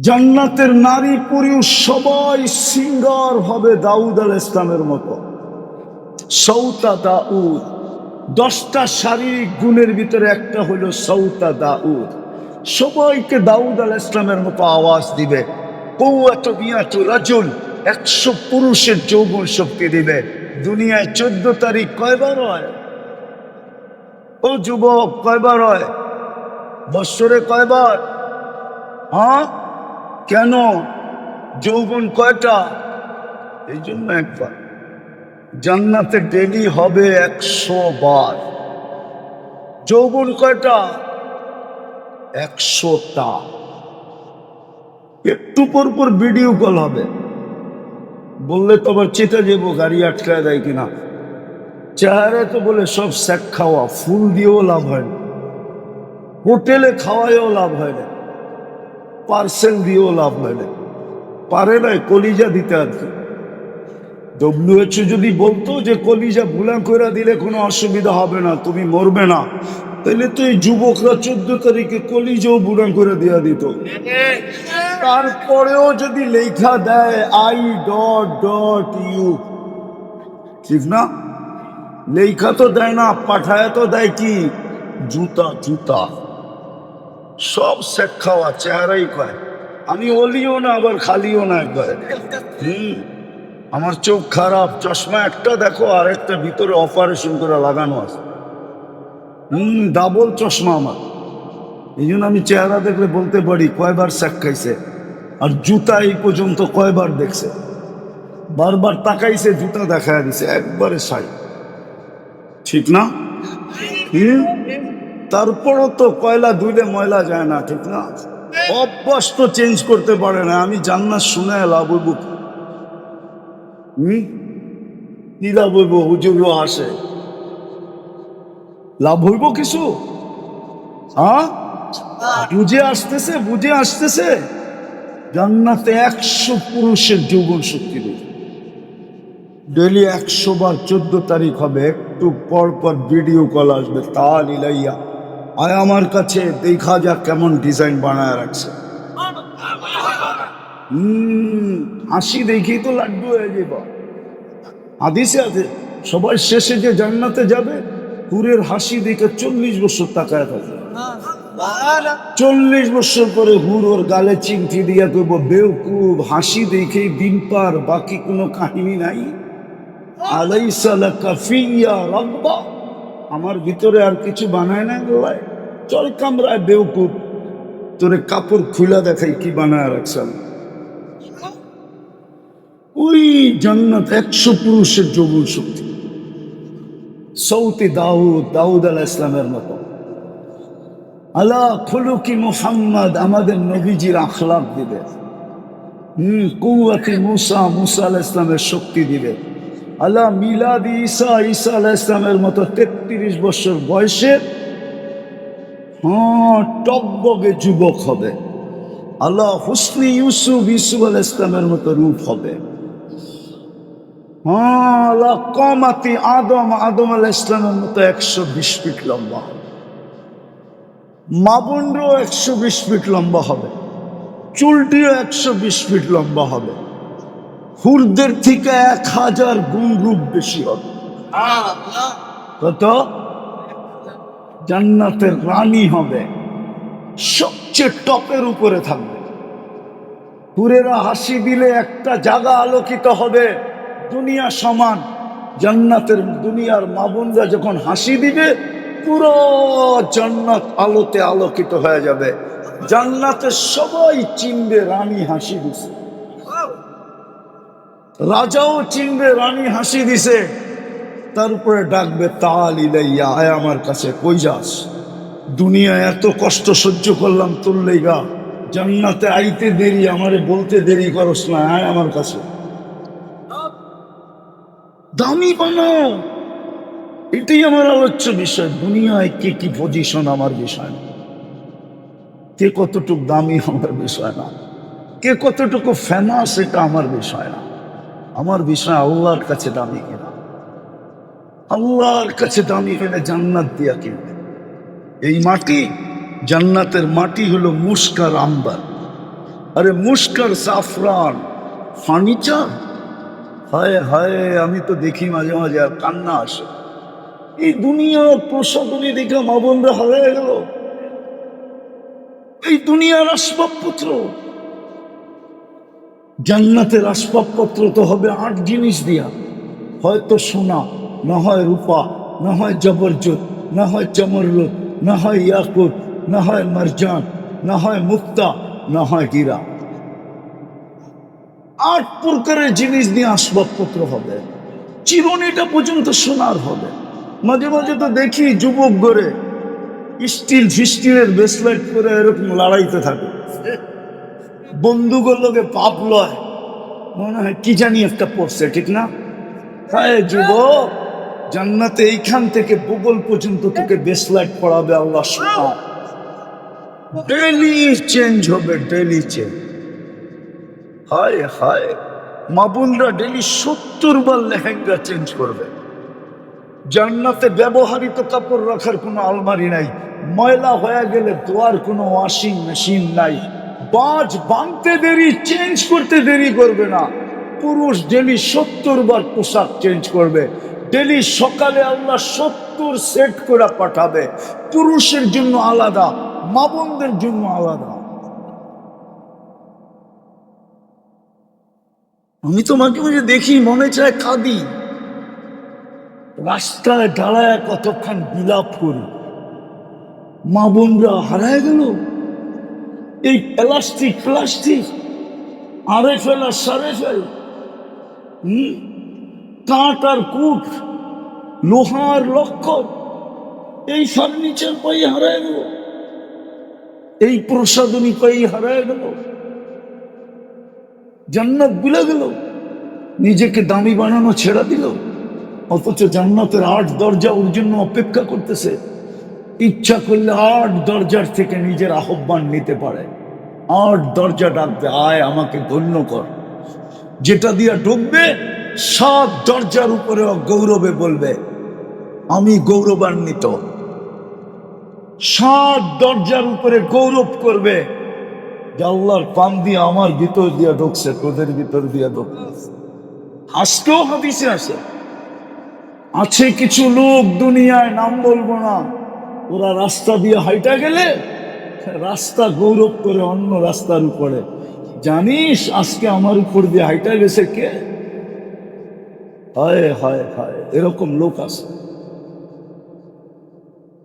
জান্নাতের নারী পুরুষ সবাই সিঙ্গার হবে দাউদ আলাইহিস ইসলামের মতো। সৌতা দাউদ, 10টা শারীরিক গুণের ভিতরে একটা হলো সৌতা দাউদ। সবাইকে দাউদ আলাইহিস ইসলামের মতো আওয়াজ দিবে। কওয়াতু মিয়াতু রাজুল, 100 পুরুষের যৌবন শক্তি দিবে। দুনিয়ায় 14 তারিখ কয়বার হয়? ও যুবক, কয়বার হয় বৎসরে? কয়বার? হ্যাঁ, কেন? যৌবন কয়টা? এই জন্য একবার। জান্নাতে ডেলি হবে 100 বার। যৌবন কয়টা? 100টা। একটু পর পর ভিডিও কল হবে, বললে তো আবার চেতে যাবো গাড়ি আটকায় দেয় কিনা। চেহারা তো বলে সব স্যাক খাওয়া, ফুল দিয়েও লাভ হয় না, হোটেলে খাওয়ায়ও লাভ হয় না, পার্সেল দিয়েও লাভ হয় না। পারে নাই কলিজা দিতে আর কি। WHO যদি বলতো যে কলিজা ভুলা করে দিলে কোনো অসুবিধা হবে না, তুমি মরবে না, তাহলে তো এই যুবকরা 14 তারিখে কলিজাও বুড়া করে দিয়া দিত। তারপরেও যদি লেখা দেয় I.U, ঠিক না? লেখা তো দেয় না, পাঠায় তো দেয় কি? জুতা জুতা। সব শেখ খাওয়া, চেহারাই কয়। আমি অলিও না আবার খালিও না একবারে। আমার চোখ খারাপ, চশমা একটা দেখো, আর একটা ভিতরে অপারেশন করে লাগানো আছে। ডাবল চশমা আমার। এই জন্য আমি চেহারা দেখলে বলতে পারি কয়বার শেখ খাইছে, আর জুতা এই পর্যন্ত কয়বার দেখছে। বারবার তাকাইছে, জুতা দেখায় দিছে, একবারে সাই, ঠিক না? তারপরও তো কয়লা ধুইলে ময়লা যায় না, ঠিক না? অভ্যাস তো চেঞ্জ করতে পারে না। আমি জান্নাত শুনে লাভ হইব কি লাভ হইব? হুজুরও আসে, লাভ হইব কিছু? হ্যাঁ, বুঝে আসতেছে, বুঝে আসতেছে। জান্নাতে 100 পুরুষের যৌবন শক্তি দেবে। ডেলি 100 বার 14 তারিখ হবে। একটু পর পর ভিডিও কল আসবে, তাল ইলাইয়া আয় আমার কাছে, দেখা যাক কেমন ডিজাইন বানায় রাখছে। হাসি দেখি তো লাড্ডু হয়ে যাব। হাদিসে আছে সবাই শেষে যে জান্নাতে যাবে, হুরের হাসি দেখে 40 বছর তাকায় থাকবে। 40 বছর পরে হুর ওর গালে চিমটি দিয়া করবো, বেউকুব, হাসি দেখেই দিন পার, বাকি কোনো কাহিনী নাই। আলাইসা লাকা ফিয়া রাব্বা, আমার ভিতরে আর কিছু বানায় না গোলায়, চল কামরায় বেউকুব, তোরে কাপড় খুলা দেখাই কি বানায় রাখছাল। ওই জান্নাত 100 পুরুষের যৌবন শক্তি। সৌতি দাউদ, দাউদ আলাইহিস ইসলামের মতো। আলা খুলুকি মুহাম্মদ, আমাদের নবীজির আখলাক দিবে। কুওয়াতি মুসা, মুসা আলাইহিস ইসলামের শক্তি দিবে। আলা মিলাদি ঈসা, ঈসা আলাইহিস ইসলামের মতো 33 বছর বয়সে টকবগে যুবক হবে। আল্লাহ হুসনি ইউসুফ, ইউসুফ আলাইহিস ইসলামের মতো রূপ হবে। আল্লাহ কমাতি আদম, আদম আলাইহিস ইসলামের মতো 120 ফিট লম্বা হবে। মাবুনরও 120 ফিট লম্বা হবে, চুলটিও 120 ফিট লম্বা হবে। হুরদের থেকে 1000 গুণ রূপ বেশি হবে। কত? জান্নাতের রানী হবে, সবচেয়ে টপের উপরে থাকবে। হুরেরা হাসি দিলে একটা জায়গা আলোকিত হবে, দুনিয়া সমান। জান্নাতের দুনিয়ার মাবুনরা যখন হাসি দিবে, পুরো জান্নাত আলোতে আলোকিত হয়ে যাবে। জান্নাতের সবাই চিনবে রানী হাসি দিছে, রাজাও চিনবে রানী হাসি দিছে। তার উপরে ডাকবে তাল ইলাইয়া, আয় আমার কাছে, কই যাস? দুনিয়ায় এত কষ্ট সহ্য করলাম তোর লেগা, জান্নাতে আইতে দেরি, আমারে বলতে দেরি করস না, আয় আমার কাছে। দামি বানাও, এটাই আমার আলোচ্য বিষয়। দুনিয়ায় কে কি পজিশন আমার বিষয় না, কে কতটুকু দামি আমার বিষয় না, কে কতটুকু ফেমাস এটা আমার বিষয় না। আমার বিষয় আল্লাহর কাছে দামি কিনা। আল্লাহর কাছে দামি হলে জান্নাত দিয়া কিনবে। এই মাটি, জান্নাতের মাটি হলো মুস্কার আম্বার। আরে মুস্কার জাফরান ফার্নিচার, হায় হায়, আমি তো দেখি মাঝে মাঝে আর কান্না আসে। এই দুনিয়ার প্রসাদনী দেখে মা বোনরা হারিয়ে গেল। এই দুনিয়ার আসবাবপত্র, জান্নাতের আসবাবপত্র তো হবে 8 জিনিস দিয়া, হয়তো সোনা, না হয় রূপা, না হয় জবরজত, না হয় চমররুদ, না হয় ইয়াকুত, না হয় মারজান, না হয় মুক্তা, না হয় হীরা। 8 প্রকারের জিনিস দিয়ে আসবাবপত্র হবে। চিরুনিটা পর্যন্ত সোনার হবে। মাঝে মাঝে তো দেখি যুবক গড়ে স্টিল ফিস্টিলের ব্রেসলেট করে এরকম লড়াইতে থাকে, বন্ধুগুলোকে পাপ লয়, মনে হয় কি জানি একটা পড়ছে, ঠিক না? হ্যাঁ যুবক, জান্নাতে এইখান থেকে বগল পর্যন্ত তোকে ব্রেসলেট পড়াবে আল্লাহ, সোনা ডেইলি চেঞ্জ হবে, ডেইলি চেঞ্জ। হায় হায়, মা বোনরা ডেইলি 70 বার লেহেঙ্গা চেঞ্জ করবে। জান্নাতে ব্যবহৃত কাপড় রাখার কোনো আলমারি নাই, ময়লা হয়ে গেলে ধোয়ার কোনো ওয়াশিং মেশিন নাই, বাজ ভাঙতে দেরি, চেঞ্জ করতে দেরি করবে না। পুরুষ ডেলি 70 বার পোশাক চেঞ্জ করবে। ডেলি সকালে আল্লাহ 70 সেট করে পাঠাবে, পুরুষের জন্য আলাদা, মা বোনদের জন্য আলাদা। আমি তো মাঝে মাঝে দেখি, মনে চায় কাঁদি, রাস্তায় দাঁড়ায় কতক্ষণ বিলাপ করি, মা বোনরা হারায় গেল। এই প্লাস্টিক প্লাস্টিক, আরে ফেলা সারে ফেল, কাঠ আর কুট, লোহার লক্ষ্য, এই ফার্নিচার পাই হারায় গেল, এই প্রসাদনী পাই হারায় গেল, জান্নাত ভুলে গেল, নিজেকে দামি বানানো ছেড়ে দিল। অথচ জান্নাতের 8 দরজা ওর জন্য অপেক্ষা করতেছে। ইচ্ছা করলে 8 দরজার থেকে নিজের আহ্বান নিতে পারে। 8 দরজা ডাকবে, আয় আমাকে ধন্য কর। যেটা দিয়া ঢুকবে 7 দরজার উপরে গৌরবে বলবে, আমি গৌরবান্বিত। 7 দরজার উপরে গৌরব করবে যে আল্লাহর পাম দিয়ে আমার ভিতর দিয়া ঢুকছে, তোদের ভিতর দিয়া ঢুকছে। আজকেও হাদিসে আছে কিছু লোক দুনিয়ায়, নাম বলবো না, ওরা রাস্তা দিয়ে হাইটা গেলে রাস্তা গৌরব করে অন্য রাস্তার উপরে। জানিস আজকে আমার উপর দিয়ে হাইটা গেছে কে? হায় হায় হায়, এরকম লোক আছে।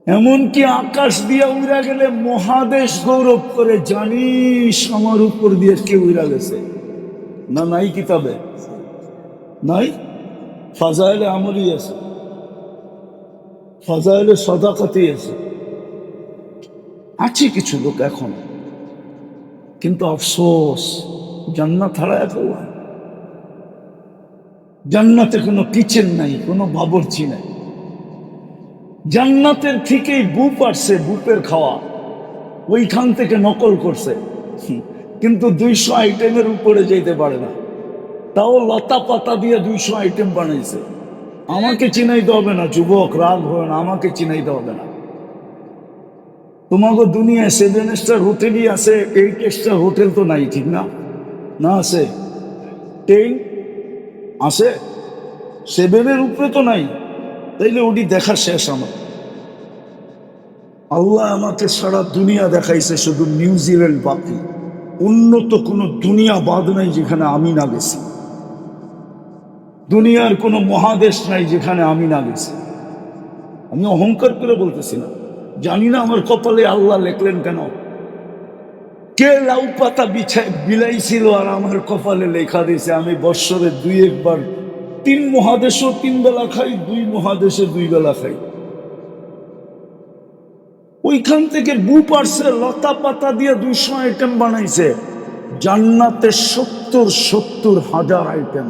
এমনকি আকাশ দিয়ে উড়া গেলে মহাদেশ গৌরব করে, জানিস আমার উপর দিয়ে কে উড়া গেছে? না নাই কিতাবে নাই, ফাজাইলে আমলই আছে, ফাজাইলে সাদাকাতি আছে। আছে কিছু লোক এখন, কিন্তু আফসোস জান্নাত হারায় ফেললাম। জান্নাতে কোনো কিচেন নাই, কোনো বাবুর্চি নাই। জান্নাতের থেকেই বুপ আসছে, বুপের খাওয়া ওইখান থেকে নকল করছে, কিন্তু 200 আইটেমের উপরে যেতে পারে না। তাও লতা পাতা দিয়ে 200 আইটেম বানাইছে। আমাকে চিনাইতে হবে না যুবক, রাগ হবে না, আমাকে চিনাইতে হবে না। তোমাকে দুনিয়ায় 7 স্টার হোটেলই আছে, 8 স্টার হোটেল তো নাই, ঠিক না? না আছে 10 আছে, 7-এর উপরে তো নাই। তাইলে ওটি দেখা শেষ আমার। আল্লাহ আমাকে সারা দুনিয়া দেখাইছে, শুধু নিউজিল্যান্ড বাকি। উন্নত কোনো দুনিয়া বাদ নাই যেখানে আমি না গেছি। দুনিয়ার কোনো মহাদেশ নাই যেখানে আমি না গেছি। আমি অহংকার করে বলতেছি না, জানি না আমার কপালে আল্লাহ লেখলেন কেন। কে লাউ পাতা বিছায় বিলাইছিল আর আমার কপালে লেখা দিয়েছে আমি বৎসরে 2-1 বার 3 মহাদেশও 3 বেলা খাই, 2 মহাদেশে 2 বেলা খাই। ওইখান থেকে বুপ আসছে, লতা পাতা দিয়ে 200 আইটেম বানাইছে। জান্নাতে 70,000 আইটেম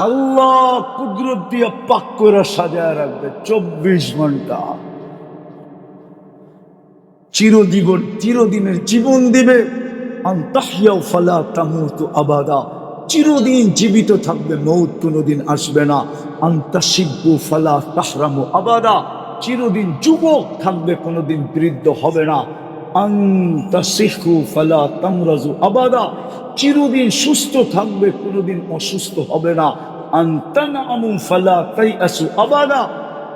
আল্লাহ কুদরত দিয়ে পাক করে সাজায় রাখবে 24 ঘন্টা। চিরদিনের জীবন দিবে, আনতাহইয়া ফালা তামুতু আবাদা, চিরদিন জীবিত থাকবে, মৌত কোনোদিন আসবে না। আনতাশিব্বু ফালা তাহরামু আবাদা, চিরদিন যুবক থাকবে, কোনোদিন বৃদ্ধ হবে না। আনতাসিহু ফালা তামরাজু আবাদা, চিরদিন সুস্থ থাকবে, কোনোদিন অসুস্থ হবে না। আনতানামু ফালা তাইয়াসু আবাদা,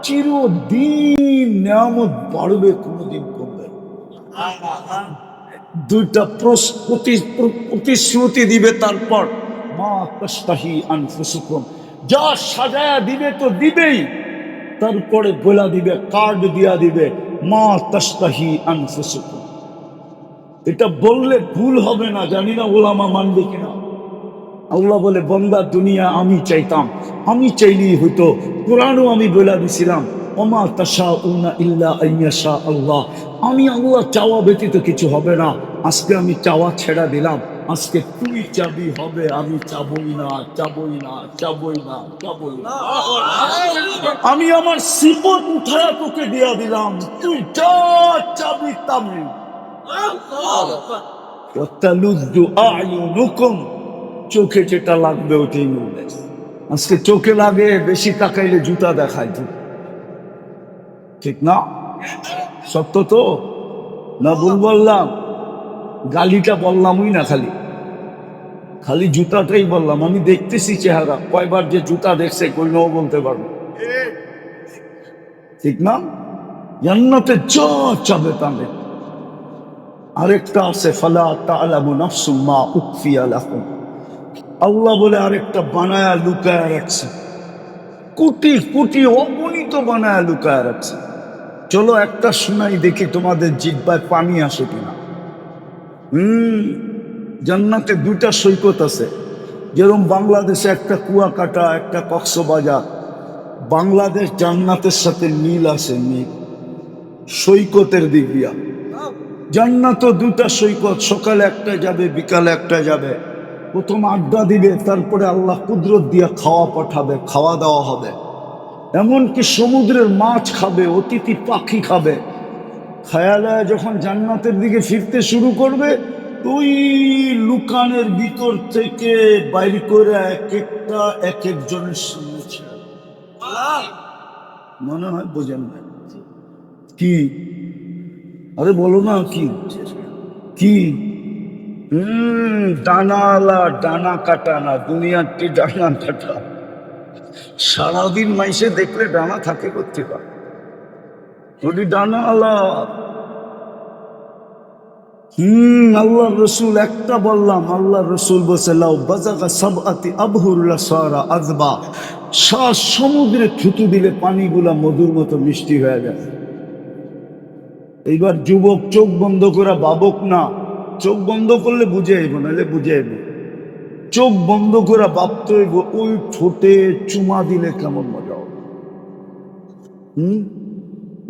চিরদিন নিয়ামত বাড়বে, কোনোদিন কমবে না। দুইটা প্রতিশ্রুতি দিবে, তারপর মা তাশতাহি আনফুসুকুম, যা সাজায়া দিবে তো দিবেই, তারপরে বলা দিবে, কার্ড দিয়া দিবে, মা তাশতাহি আনফুসুকুম। এটা বললে ভুল হবে না, জানি না ওলামা মানবে কিনা। আল্লাহ বলে, বন্দা দুনিয়া আমি চাইতাম, আমি চাইলেই হইতো। কোরআনও আমি বলে দিছিলাম, ওমা তাশাউনা ইল্লা আইয়াশা আল্লাহ, আমি আল্লাহ চাওয়া ব্যতীত কিছু হবে না। আজকে আমি চাওয়া ছেড়া দিলাম, আজকে তুই চাবি হবে, আমি চাবই না, চাবই না, চাবই না, চাবই না। আমি আমার সিপত উঠায়া তোকে দিয়া দিলাম, তুই যা চাবি তাবি। ওয়াতালুযু আ'য়ুনুকুম, চোখে যেটা লাগবে ওটাই মিলবে। আজকে চোখে লাগে, বেশি তাকাইলে জুতা দেখায়, ঠিক না? সত্য তো না? ভুল বললাম? গালিটা বললামই না, খালি খালি জুতাটাই বললাম। আমি দেখতেছি চেহারা, কয়বার যে জুতা দেখছে কইলেও বলতে পারবো, ঠিক না? জান্নাতে যা চাবে তাবে। আরেকটা আছে, ফালা তা'লামু নাফসুম মা উখফিয়া লাহুম, আল্লাহ বলে আরেকটা বানায়া লুকায়া রাখছে, কোটি কোটি অগণিত বানায়া লুকায়া রাখছে। চলো একটা শোনাই, দেখি তোমাদের জিহ্বায় পানি আসে কিনা। জান্নাতে দুইটা সৈকত আছে, যেরকম বাংলাদেশে একটা কুয়াকাটা, একটা কক্সবাজার। বাংলাদেশ জান্নাতের সাথে মিল আছে, মিল সৈকতের দিক দিয়া। জান্নাতও দুটা সৈকত, সকালে একটা যাবে, বিকালে একটা যাবে। প্রথম আড্ডা দিবে, তারপরে আল্লাহ কুদরত দিয়া খাওয়া পাঠাবে, খাওয়া দাওয়া হবে। এমনকি সমুদ্রের মাছ খাবে, অতিথি পাখি খাবে। খায়ালায় যখন জান্নাতের দিকে ফিরতে শুরু করবে, ওই লুকানের ভিতর থেকে বাইর করে এক একটা এক একজনের সামনে ছেড়ে। মনে হয় বোঝেন না কি? আরে বলো না, কি কি? ডানালা, ডানা কাটা না, দুনিয়াটি ডানা কাটা। সারাদিন মাইসে দেখলে ডানা থাকে করতে পারে, ওটি ডানা আলা। আল্লাহ রসুল একটা বললাম, আল্লাহ রসুল বলছে, লাউ বাজাগা সাবআতি আবহুরুল্লাহ সারা আযবা, 7 সমুদ্রে থুতু দিলে পানিগুলা মধুর মতো মিষ্টি হয়ে যায়। এইবার যুবক চোখ বন্ধ করে ভাবুক না, চোখ বন্ধ করলে বুঝে আইব, নাহলে বুঝে আইব। চোখ বন্ধ করে ভাবতে হইব, ওই ঠোঁটে চুমা দিলে কেমন মজা হবে।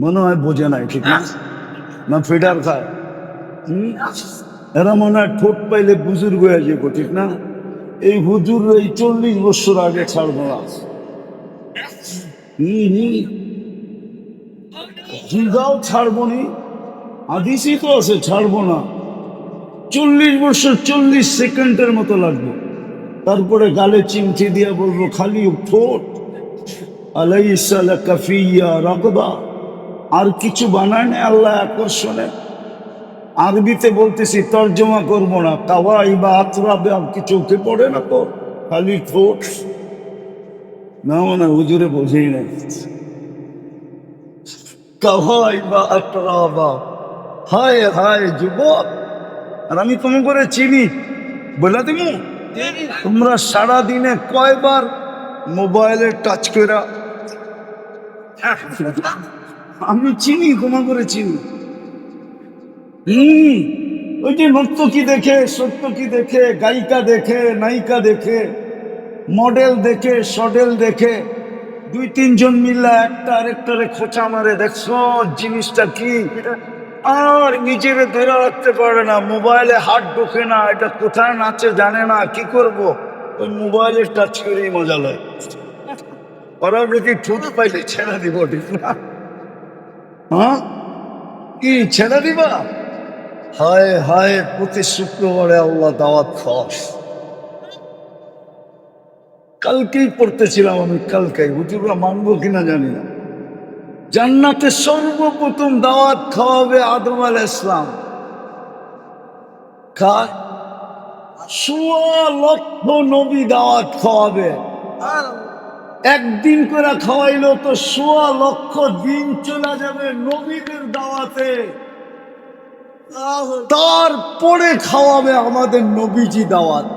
মনে হয় বোঝে নাই, ঠিক না? না ফিডার খায়? এরা মনে হয় ঠোঁট পাইলে বুজুর্গ হয়ে যাবো, ঠিক না? এই হুজুর এই 40 বছর আগে ছাড়বো না। জিগাও ছাড়বো নি, হাদিসই তো আছে ছাড়বো না। 40 বছর 40 সেকেন্ডের মতো লাগবে, তারপরে গালে চিমটি দিয়ে বলবো, খালি ঠোঁট। আলাইসা লাকা ফিয়া রাগবা, আর কিছু বানায় না আল্লাহ আকর্ষণে। আরবিতে বলতেছি, তর্জমা করবো না। কাওয়াই বা আতরাবে কি চোখে পড়ে না তো, খালি ঠোঁট। না মানে হুজুরে বোঝেই না। কাওয়াই বা আতরাবা, হায় হায় যুবক। আর আমি তুমি করে চিনি, বলে দিব, তোমরা সারা দিনে কয়বার মোবাইলে টাচ করা? আমি চিনি, তোমা করে চিনি। ওই যে নর্তকী দেখে, সত্যকি দেখে, গায়িকা দেখে, নায়িকা দেখে, মডেল দেখে, সডেল দেখে, 2-3 জন মিল্লা একটা আরেকটারে খোঁচা মারে, দেখছো জিনিসটা কি? আর নিজেরে ধরে রাখতে পারে না, মোবাইলে হাত ঢোকে না, এটা কোথায় নাচে জানে না, কি করব? ওই মোবাইলে টাচ করেই মজা লয়। ওরা যদি ঠোঁট পাইলে ছেড়ে দিব, ঠিক না? হ্যাঁ, কি ছেড়ে দিবা? হায় হায়, প্রতি শুক্রবারে আল্লাহ দাওয়াত খাস। কালকেই পড়তেছিলাম আমি, কালকেই, হুজুররা মানবো কিনা জানি না। জান্নাতে সর্বপ্রথম দাওয়াত খাওয়াবে আদম আলাইহিস সালাম। খায়? 1.25 লক্ষ নবী দাওয়াত খাওয়াবে। একদিন করে খাওয়াইলো তো 1.25 লক্ষ দিন চলে যাবে নবীদের দাওয়াতে। তারপরে খাওয়াবে আমাদের নবীজি দাওয়াত।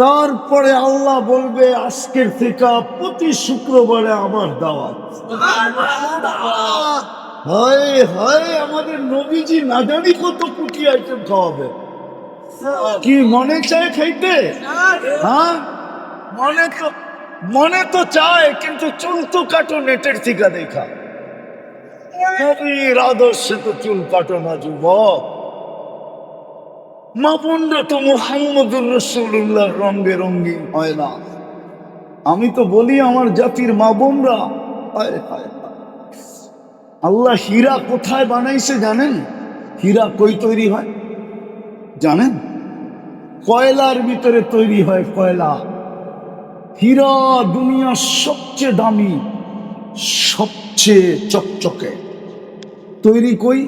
তারপরে আল্লাহ বলবে আজকের থেকে প্রতি শুক্রবারে আমার দাওয়াত। হায় হায়, আমাদের নবীজি না জানি কত কুটি আইটেম খাওয়াবে। কি মনে চায় খাইতে? হ্যাঁ, মনে তো চায়, কিন্তু চুল তো কাটো নেটের থেকে দেখা। নবীর আদর্শে তো চুল কাটো না যুবক। মা বোনরা তো মুহাম্মদুর রাসূলুল্লাহর রঙে রঙিন হয় না। আমি তো বলি আমার জাতির মা বোনরা, হায় হায়, আল্লাহ হীরা কোথায় বানাইছে জানেন? হীরা কই তৈরি হয় জানেন? কয়লার ভিতরে তৈরি হয়, কয়লা। হীরা দুনিয়ার সবচেয়ে দামি, সবচেয়ে চকচকে। তৈরি কই?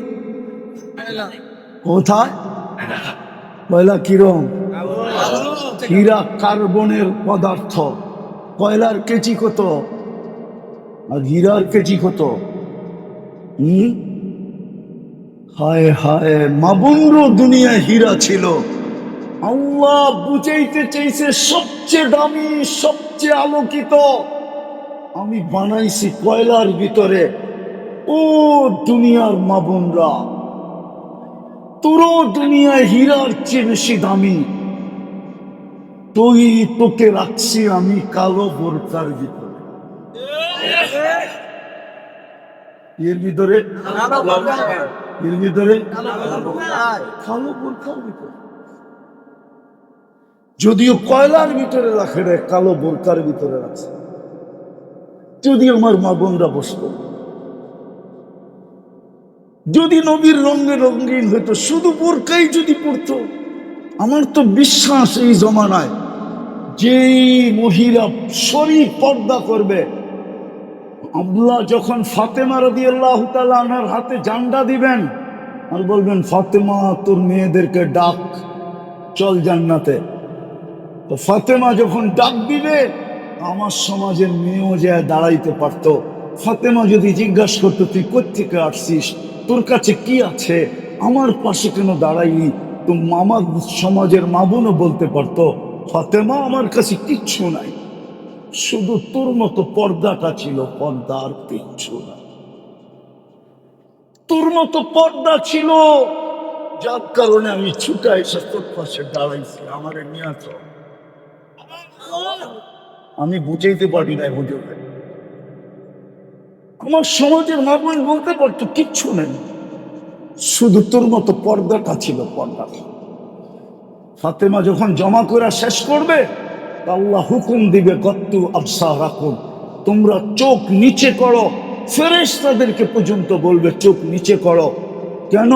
কোথায়? কয়লা কিরম? হীরা কার্বনের পদার্থ। কয়লার কেজি কত আর হীরার কেজি কত? হায় হায়, মাবুনরও দুনিয়ায় হীরা ছিল। আল্লাহ বুঝাইতে চাইছে সবচেয়ে দামি, সবচেয়ে আলোকিত আমি বানাইছি কয়লার ভিতরে। ও দুনিয়ার মাবুনরা, তোরও দুনিয়ায় হীরার চেয়ে বেশি দামি। তোকে রাখছি আমি কালো বোরকার ভিতরে। এর ভিতরে কালো বোরকার ভিতরে। যদিও কয়লার ভিতরে রাখে রে, কালো বোরকার ভিতরে রাখছে। যদি আমার মা বোনরা বসত, যদি নবীর রঙে রঙিন হইতো, শুধু বোরকাই যদি পড়তো, আমার তো বিশ্বাস এই জমানায় যেই মহিলা শরীর পর্দা করবে, আল্লাহ যখন ফাতেমা রাদিয়াল্লাহু তাআলা আনহার হাতে জান্ডা দিবেন আর বলবেন ফাতেমা তোর মেয়েদেরকে ডাক, চল জান্নাতে, তো ফাতেমা যখন ডাক দিবে আমার সমাজের মেয়েও যায় দাঁড়াইতে পারতো। ফাতেমা যদি জিজ্ঞাসা করতো তুই কোত্থেকে আসছিস, তোর কাছে কি আছে, আমার পাশে কেন দাঁড়াইনি, তো আমার সমাজের মা বোনও বলতে পারতো ফাতেমা আমার কাছে কিচ্ছু নাই, শুধু তোর মতো পর্দাটা ছিল, পর্দা আর কিচ্ছু না। তোর মতো পর্দা ছিল, যার কারণে আমি ছুটে এসে তোর পাশে দাঁড়াইছি, আমারে নিয়ে আসো। আমি বুঝাইতে পারি না, বুঝবে আমার সমাজের মা বোন বলতে পারতো কিচ্ছু নেই, শুধু তোর মতো পর্দাটা ছিল, পর্দা। ফাতেমা যখন জমা করে শেষ করবে আল্লাহ হুকুম দিবে গত্তু আবসারাকুম, তোমরা চোখ নিচে করো। ফেরেশতাদেরকে পর্যন্ত বলবে চোখ নিচে করো। কেন?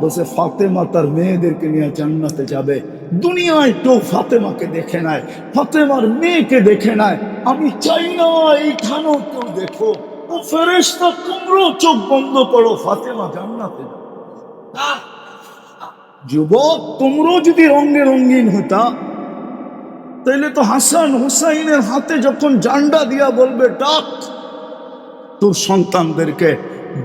বলছে ফাতেমা তার মেয়েদেরকে নিয়ে জান্নাতে যাবে। দুনিয়ায় কেউ ফাতেমাকে দেখে নাই, ফাতেমার মেয়েকে দেখে নাই। আমি চাই না এইখানেও কেউ দেখো। ও ফেরেশতা তোমরাও চোখ বন্ধ করো, ফাতেমা জান্নাতে যাবে। যুবক, তোমরাও যদি রঙে রঙিন হতা তাইলে তো হাসান হুসাইনের হাতে যখন জান্ডা দিয়া বলবে ডাক তোর সন্তানদেরকে,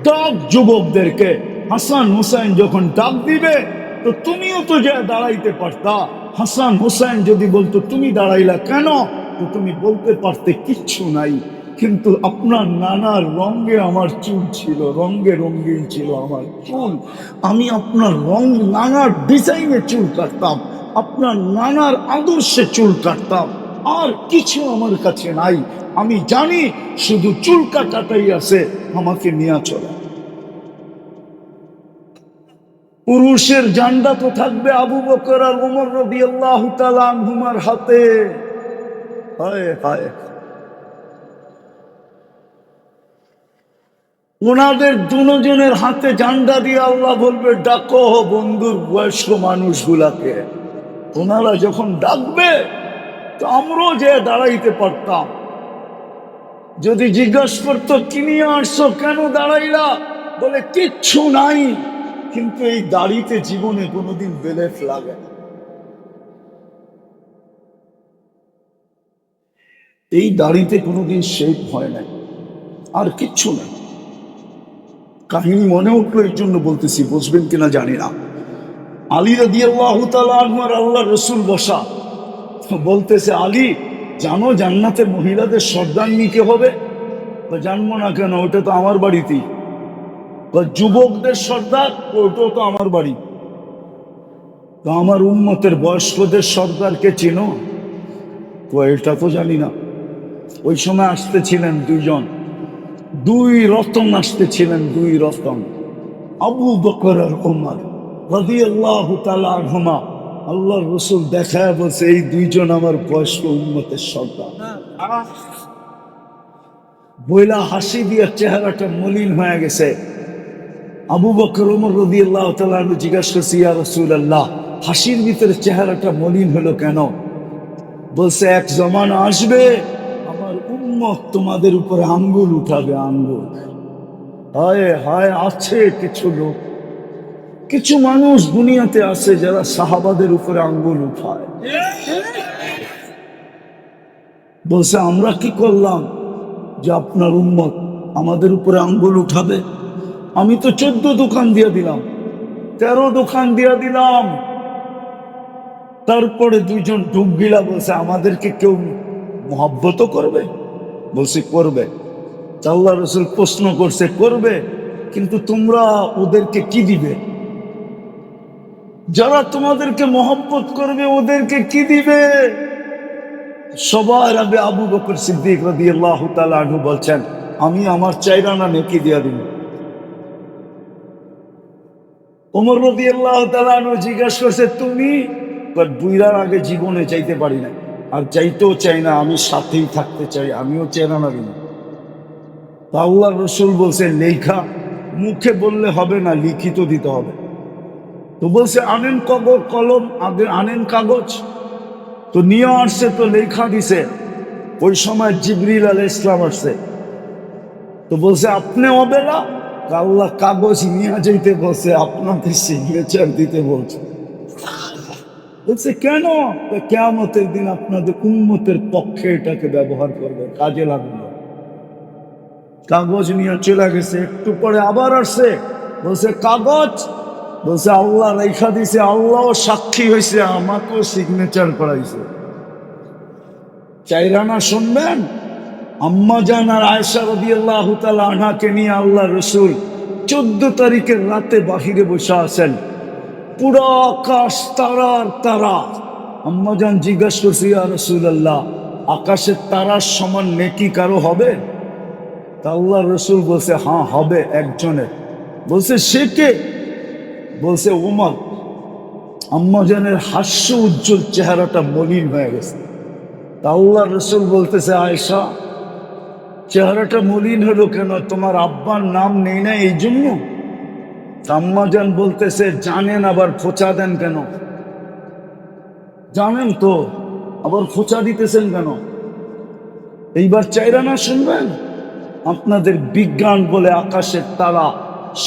ডাক যুবকদেরকে, হাসান হুসাইন যখন ডাক দিবে তো তুমিও তো যা দাঁড়াইতে পারতা। হাসান হুসাইন যদি বলতো তুমি দাঁড়াইলা কেন, তো তুমি বলতে পারতে কিচ্ছু নাই। কিন্তু আপনার নানার রঙে আমার চুল ছিল, রঙে রঙিন ছিল আমার চুল, আমি আপনার নানার ডিজাইনে চুল কাটতাম, আপনার নানার আদর্শে চুল কাটতাম, আর কিছু আমার কাছে নাই। আমি জানি শুধু চুল কাটাটাই আছে, আমাকে নিয়ে চলে। পুরুষের জান্ডা তো থাকবে আবু বকর আর ওমর রাদিয়াল্লাহু তাআলা আনহুমার হাতে। হায় হায়, ওনাদের দুজনের হাতে জান্ডা দিয়ে আল্লাহ বলবে ডাকো বন্ধুর বয়স্ক মানুষগুলাকে। ওনারা যখন ডাকবে তো আমরাও যে দাঁড়াইতে পারতাম। যদি জিজ্ঞাসা করতো কি নিয়ে আসছো, কেন দাঁড়াইলা, বলে কিচ্ছু নাই, কিন্তু এই দাড়িতে জীবনে কোনোদিন বেলেট লাগে না। এই দাড়িতে কোনোদিন শেভ হয় না, আর কিচ্ছু না। কাহিনী মনে উঠলো এই জন্য বলতেছি, বুঝবেন কিনা জানি না। আলী রাদিয়াল্লাহু তাআলা আনহু আর আল্লাহ রসুল বসা, বলতেছে আলী, জানো জান্নাতের মহিলাদের সর্দারনি কে হবে? জানবো না কেন, ওটা তো আমার বাড়িতেই। যুবকদের সর্দার, ওটাও তো আমার বাড়ি। তো আমার উম্মতের বয়স্কদের সর্দারকে চিনো? এটা তো জানি না। ওই সময় আসতেছিলেন দুইজন, দুই রতন আসতেছিলেন, দুই রতন, আবু বকর আর ওমর রাদিয়াল্লাহু তাআলা আনহুমা। আল্লাহর রাসূল দেখায় বলছে, এই দুইজন আমার বয়স্ক উম্মতের সর্দার। বইলা হাসি দিয়ে চেহারাটা মলিন হয়ে গেছে। আবু বকর ওমর রাদিয়াল্লাহু তাআলা আনহু জিজ্ঞাসা করছে, ইয়া রাসূলুল্লাহ, হাসির ভিতরে চেহারাটা মলিন হলো কেন? বলছে, এক জমানা আসবে আমার উম্মত তোমাদের উপরে আঙ্গুল উঠাবে, আঙ্গুল। হায় হায়, আছে কিছু লোক, কিছু মানুষ দুনিয়াতে আছে যারা সাহাবাদের উপরে আঙ্গুল উঠায়। বলছে, আমরা কি করলাম যে আপনার উম্মত আমাদের উপরে আঙ্গুল উঠাবে? আমি তো 14 দোকান দিয়ে দিলাম, 13 দোকান দিয়ে দিলাম। তারপরে দুইজন ডুব গিলা বলছে, আমাদেরকে কেউ মহব্বত করবে? বলছি করবে। আল্লাহ রাসূল প্রশ্ন করছে, করবে, কিন্তু তোমরা ওদেরকে কি দিবে? যারা তোমাদেরকে মহব্বত করবে ওদেরকে কি দিবে? সবার আগে আবু বকর সিদ্দিক রাদিয়াল্লাহু তাআলা আনহু বলছেন, আমি আমার 4 আনা নেকি দিয়া দিব। ওমর রাদিয়াল্লাহু তাআলা আনহু জিজ্ঞাসা করছে, তুমি? বুইরার আগে জীবনে চাইতে পারি না, আর চাইতেও চাই না, আমি সাথেই থাকতে চাই, আমিও 4 আনা দিব। আল্লাহর রাসূল বলছে, লেখা মুখে বললে হবে না, লিখিত দিতে হবে। তো বলছে, আনেন কলম, আগে আনেন কাগজ। তো নিয়ে আসছে, তো লেখা দিছে। ওই সময় জিবরিল আলাইহিস সালাম আসছে। তো বলছে, আপনি অবেলা? আল্লাহ কাগজ নিয়ে যাইতে বলছে, আপনাকে সিগনেচার দিতে বলছে। বলছে, কেন? কিয়ামতের দিন আপনাদের উম্মতের পক্ষে এটাকে ব্যবহার করবে, কাজে লাগবে। কাগজ নিয়ে চলে গেছে। একটু পরে আবার আসছে, বলছে, কাগজ? বলছে, আল্লাহ লেখা দিছে, আল্লাহ সাক্ষী হয়েছে, আমাকেও সিগনেচার করাইছে। 4 আনা শুনবেন? আম্মা জান আর আয়েশা রাদিয়াল্লাহু তাআলা আনহাকে নিয়ে আল্লাহ রাসূল 14 তারিখের রাতে বাহিরে বসে আছেন। পুরো আকাশ তারার তারা। আম্মা জান জিজ্ঞাসা করছে, ইয়া রাসূলুল্লাহ, আকাশের তারার সমান নেকি কারো হবে? তা আল্লাহ রাসূল বলছে, হ্যাঁ হবে একজনের। বলছে, সে কে? বলছে, ওমর। আম্মা জানের হাস্য উজ্জ্বল চেহারাটা মলিন হয়ে গেছে। তা আল্লাহ রাসূল বলতেছে, আয়েশা, চেহারাটা মলিন হলো কেন? তোমার আব্বার নাম নেই না এই জন্য? আম্মা জান বলতেছে, জানেন, আবার খোঁচা দেন কেন? জানেন তো, আবার খোঁচা দিতেছেন কেন? এইবার 4 আনা শুনবেন? আপনাদের বিজ্ঞান বলে আকাশের তারা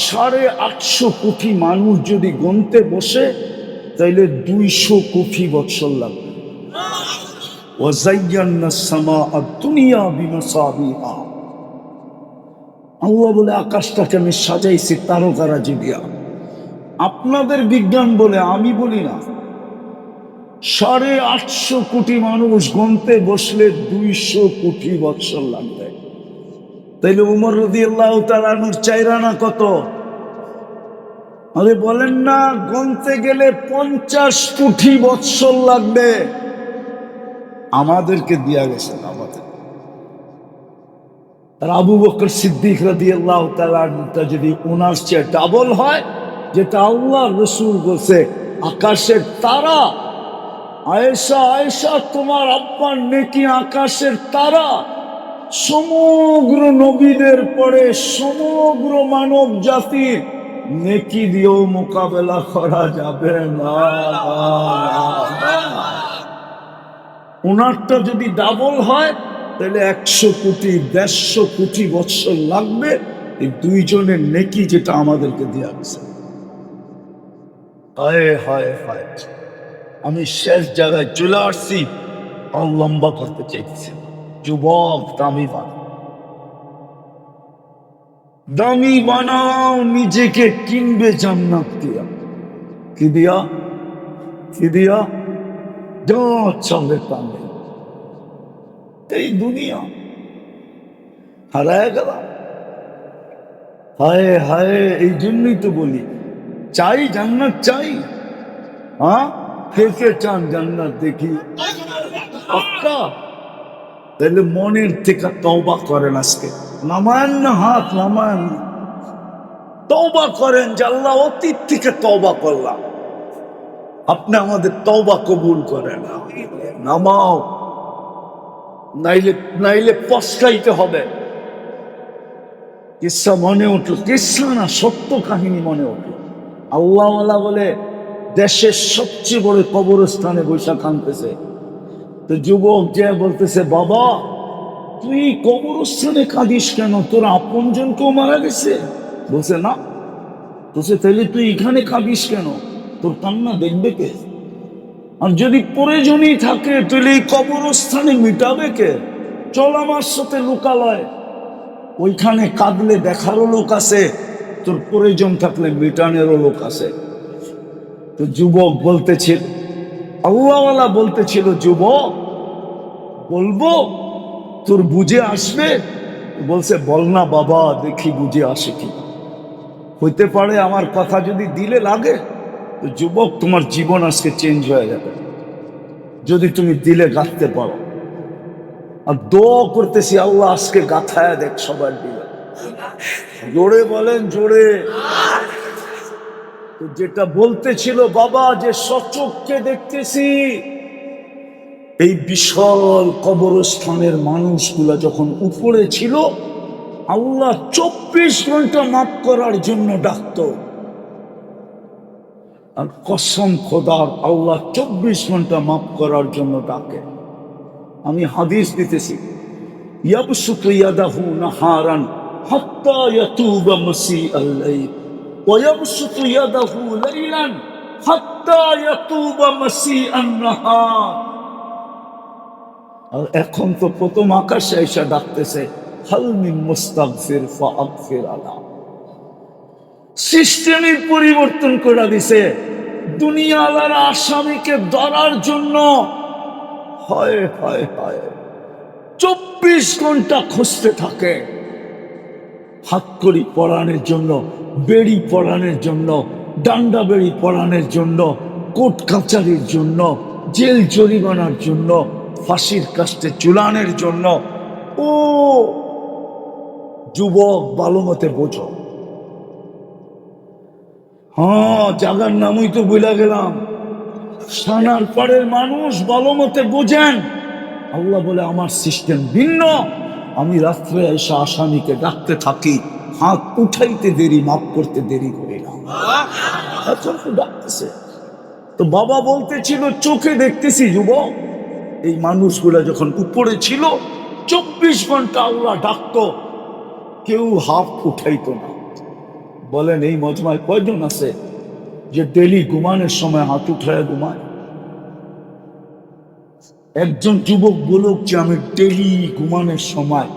850 কোটি মানুষ যদি গুনতে বসে, তাইলে 200 কোটি বছর লাগবে। আল্লাহ বলে, আকাশটাকে আমি সাজাইছি তারকারাজি দিয়া। আপনাদের বিজ্ঞান বলে, আমি বলি না। 850 কোটি মানুষ গুনতে বসলে 200 কোটি বছর লাগবে। তাইলে উমর রাদিয়াল্লাহু তাআলা আনহুর 4 আনা কত? আরে বলেন না, গুনতে গেলে 50 কোটি বছর লাগবে। আমাদেরকে দিয়া গেছেন, আমাদের। আর আবু বকর সিদ্দিক রাদিয়াল্লাহু তাআলা আনহুটা যদি ওনার চেয়ে ডাবল হয়, যেটা আল্লাহ রাসূল বলছে, আকাশের তারা। আয়েশা, আয়েশা, তোমার আব্বার নেকি আকাশের তারা। সমগ্র নবীদের পরে সমগ্র মানব জাতির নেকি দিয়েও মোকাবেলা করা যাবে না। ওনারটা যদি ডাবল হয়, তাহলে 100 কোটি 150 কোটি বছর লাগবে এই দুইজনের নেকি যেটা আমাদেরকে দেওয়া হয়েছে। হায় হায় হায়, আমি শেষ জায়গায় চলে আসছি। আর লম্বা করতে চাইছি, যুবক দামি বানাও, দামি বানাও, নিজেকে কিনবে জান্নাত দিয়া। কি দিয়া? কি দিয়া? যা চলে কানে, এই দুনিয়া হারায় গেলাম। হায় হায়, এই জন্যই তো বলি চাই জান্নাত চাই। হ্যাঁ, কে কে চান জান্নাত? দেখি পাক্কা। তাহলে মনের থেকে তওবা করেন আজকে, নামায়েন না হাত, নামায়েন না, তওবা করেন যে আল্লাহ অতীত থেকে তওবা করলাম, আপনি আমাদের তওবা কবুল করেন। নামাও, নাইলে নাইলে পস্তাইতে হবে। কিসা মনে উঠল, কিসা না সত্য কাহিনী মনে উঠল। আল্লাহওয়ালা বলে দেশের সবচেয়ে বড় কবরস্থানে বৈশা কানতেছে। তো যুবক যে বলতেছে, বাবা তুই কবরস্থানে কাঁদিস কেন? তোর আপনজন কেউ মারা গেছে? বলছে না। বলছে তাহলে তুই এখানে কাঁদিস কেন? তোর কান্না দেখবে কে? আর যদি প্রয়োজনই থাকে তাহলে এই কবরস্থানে মিটাবে কে? চল আমার সাথে লোকালয়, ওইখানে কাঁদলে দেখারও লোক আছে, তোর প্রয়োজন থাকলে মিটানেরও লোক আছে। তো যুবক বলতেছিল, আল্লাহওয়ালা বলতেছিল, যুবক বলবো তোর বুঝে আসবে? বলছে বল না বাবা, দেখি বুঝে আসে কি। হইতে পারে আমার কথা যদি দিলে লাগে তো যুবক তোমার জীবন আজকে চেঞ্জ হয়ে যাবে, যদি তুমি দিলে গাঁথতে পারো। আর দোয়া করতেছি আল্লাহ আজকে গাথায় দেখ সবার দিলে। জোরে বলেন, জোরে। তো যেটা বলতেছিল বাবা, যে সচক্ষে দেখতেছি এই বিশাল কবরস্থানের মানুষগুলা যখন উপরে ছিল, আল্লাহ 24 ঘন্টা মাফ করার জন্য ডাকত। আর কসম খোদার, আল্লাহ 24 ঘন্টা মাফ করার জন্য ডাকে। আমি হাদিস দিতেছি, ইয়াবসুতু ইয়াদাহু নাহারান হাত্তা ইয়াতুবা মাসিআল লাইল ওয়া ইয়াবসুতু ইয়াদাহু লাইলান হাত্তা ইয়াতুবা মাসিআন নাহার। আর এখন তো প্রথম আকাশে এসে ডাকতেছে, হাল মিন মুস্তাগফির ফাগফির আলা। সিস্টেমের পরিবর্তন করে দিছে, দুনিয়ালার আসামিকে ধরার জন্য। হায় হায় হায়, 24 ঘন্টা খুঁজতে থাকে, হাতকড়ি পরানোর জন্য, বেড়ি পরানোর জন্য, ডান্ডা বেড়ি পরানোর জন্য, কোর্ট কাচারির জন্য, জেল জরিমানার জন্য, ফাঁসির কাস্টে চুলানের জন্য। ও যুবক ভালো মতে বোঝো। হ্যাঁ, জাগার নামই তো ভুলে গেলাম। সানার পাড়ের মানুষ ভালো মতে বোঝেন, আল্লাহ বলে আমার সিস্টেম ভিন্ন। আমি রাত্রে এসে আসামিকে ডাকতে থাকি, হাত উঠাইতে দেরি, মাফ করতে দেরি করি না। এখন তো ডাকতেছে। তো বাবা বলতেছিল চোখে দেখতেছি যুবক, এই মানুষগুলা যখন উপরে ছিল 24 ঘন্টা আল্লাহ ডাকতো, কেউ হাত উঠাইতো না। বলেন এই মজমায় কয়জন আছে যে ডেলি ঘুমানোর সময় হাত উঠায় ঘুমায়? একজন যুবক বলুক যে আমি ডেলি ঘুমানোর সময়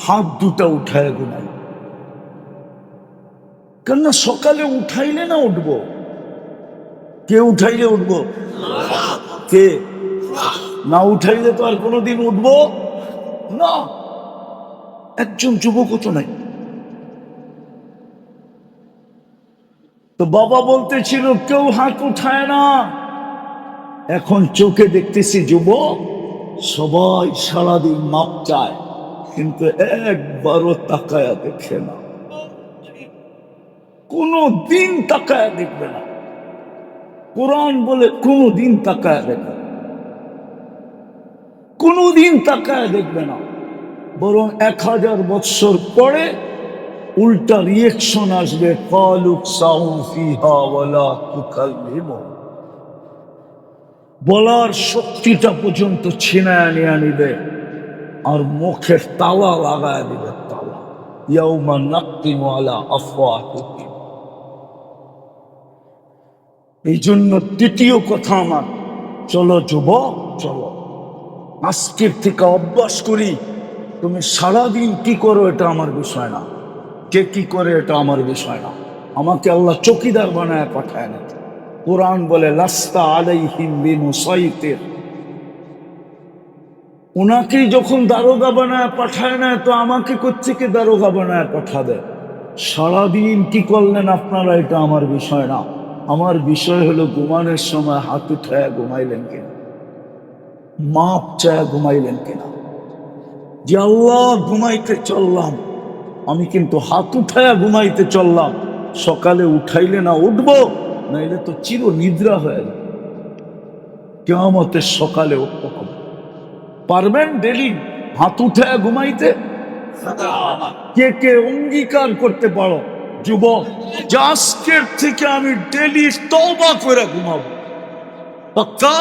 হাত দুটা উঠায় ঘুমাই। কেননা সকালে উঠাইলে না উঠবো? কে উঠাইলে উঠবো? কে না উঠাইলে তো আর কোনোদিন উঠবো না। একজন যুবকও তো নাই। তো বাবা বলতেছিল কেউ হাত উঠায় না। এখন চোখে দেখতেছি যুবক সবাই সারাদিন মাপ চায়, কিন্তু একবারও তাকায়া দেখে না, কোনো দিন তাকায়া দেখবে না। কোরআন বলে কোনো দিন তাকায়া দেখবে না, কোনো দিন তাকায়া দেখবে না। বরং 1000 বৎসর পরে উল্টা রিয়েকশন আসবে, কালুক সাউ ফিহা ওয়ালা তুকাল্লিমু। বলার শক্তিটা পর্যন্ত ছিনায় নিয়ে নিবে, আর মুখের তালা লাগায় দিবে, তালা। ইয়াউমা নাক্তিমু আলা আফওয়াহিহিম। এই জন্য তৃতীয় কথা আমার, চলো যুবক চলো, আজকের থেকে অভ্যাস করি। তুমি সারাদিন কি করো এটা আমার বিষয় না, কে কি করে এটা আমার বিষয় না। আমাকে আল্লাহ চৌকিদার বানায় পাঠায় না। কোরআন বলে লাস্তা আলাইহিম বিমুসাইতির। ওনাকেই যখন দারোগা বানায় পাঠায় না, তো আমাকে কোত্থেকে দারোগা বানায় পাঠাবে? সারাদিন কি করলেন আপনারা এটা আমার বিষয় না। আমার বিষয় হলো ঘুমানোর সময় হাত উঠায় ঘুমাইলেন কিনা, মাপ চায় ঘুমাইলেন কিনা। যে আল্লাহ ঘুমাইতে চললাম, আমি কিন্তু হাত উঠায়া ঘুমাইতে চললাম, সকালে উঠাইলে না উঠবো, নাইলে তো চির নিদ্রা হয়ে যাবে, কিয়ামতের সকালে উঠতে হবে। পারবেন ডেলি হাত উঠায়া ঘুমাইতে? কে কে অঙ্গীকার করতে পারো যুবক যে আজকের থেকে আমি ডেলি তওবা করে ঘুমাবো? পাক্কা?